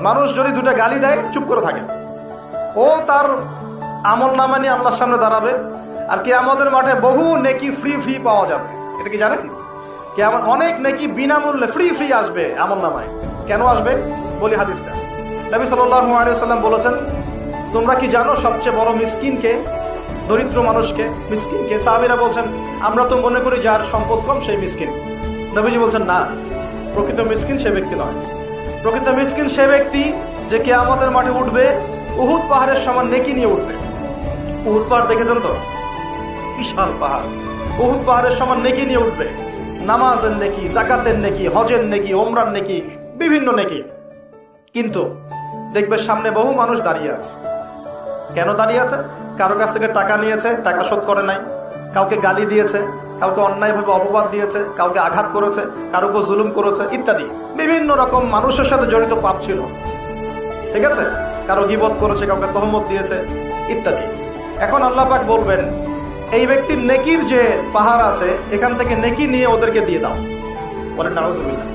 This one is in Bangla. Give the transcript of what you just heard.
মানুষ যদি দুটা গালি দেয় চুপ করে থাকে, ও তার আমল নামা নিয়ে আল্লাহর সামনে দাঁড়াবে। আর কিয়ামতের মাঠে বহু নেকি ফ্রি ফ্রি পাওয়া যাবে। এটা কি জানেন? অনেক নেকি বিনামূল্যে ফ্রি ফ্রি আসবে আমল নামায়। কেন আসবে বলি হাদিসটা। নবী সাল্লাল্লাহু আলাইহি ওয়াসাল্লাম বলেছেন, তোমরা কি জানো সবচেয়ে বড় মিসকিনকে, দরিদ্র মানুষকে, মিসকিনকে? সাহাবীরা বলছেন, আমরা তো মনে করি যার সম্পদ কম সেই মিসকিন। নবীজি বলছেন, না, প্রকৃত মিসকিন সে ব্যক্তি নয়। প্রকৃত মিসকিন সে ব্যক্তি যে কিয়ামতের মাঠে উঠবে উহুদ পাহাড়ের সমান নেকি নিয়ে উঠবে। উহুদ পাহাড় দেখেছেন তো? বিশাল পাহাড়। উহুদ পাহাড়ের সমান নেকি নিয়ে উঠবে। নামাজের নেকি, যাকাতের নেকি, হজের নেকি, ওমরার নেকি, বিভিন্ন নেকি। কিন্তু দেখবে সামনে বহু মানুষ দাঁড়িয়ে আছে। কেন দাঁড়িয়ে আছে? কারো কাছ থেকে টাকা নিয়েছে, টাকা শোধ করে নাই, কাউকে গালি দিয়েছে, কাউকে অন্যায়ভাবে অপবাদ দিয়েছে, কাউকে আঘাত করেছে, কারো উপর জুলুম করেছে ইত্যাদি। বিভিন্ন রকম মানুষের সাথে জড়িত পাপ ছিল, ঠিক আছে? কারো গীবত করেছে, কাউকে তহমত দিয়েছে ইত্যাদি। এখন আল্লাহ পাক বলবেন, এই ব্যক্তির নেকির যে পাহাড় আছে এখান থেকে নেকি নিয়ে ওদেরকে দিয়ে দাও। বলেন নাউজুবিল্লাহ।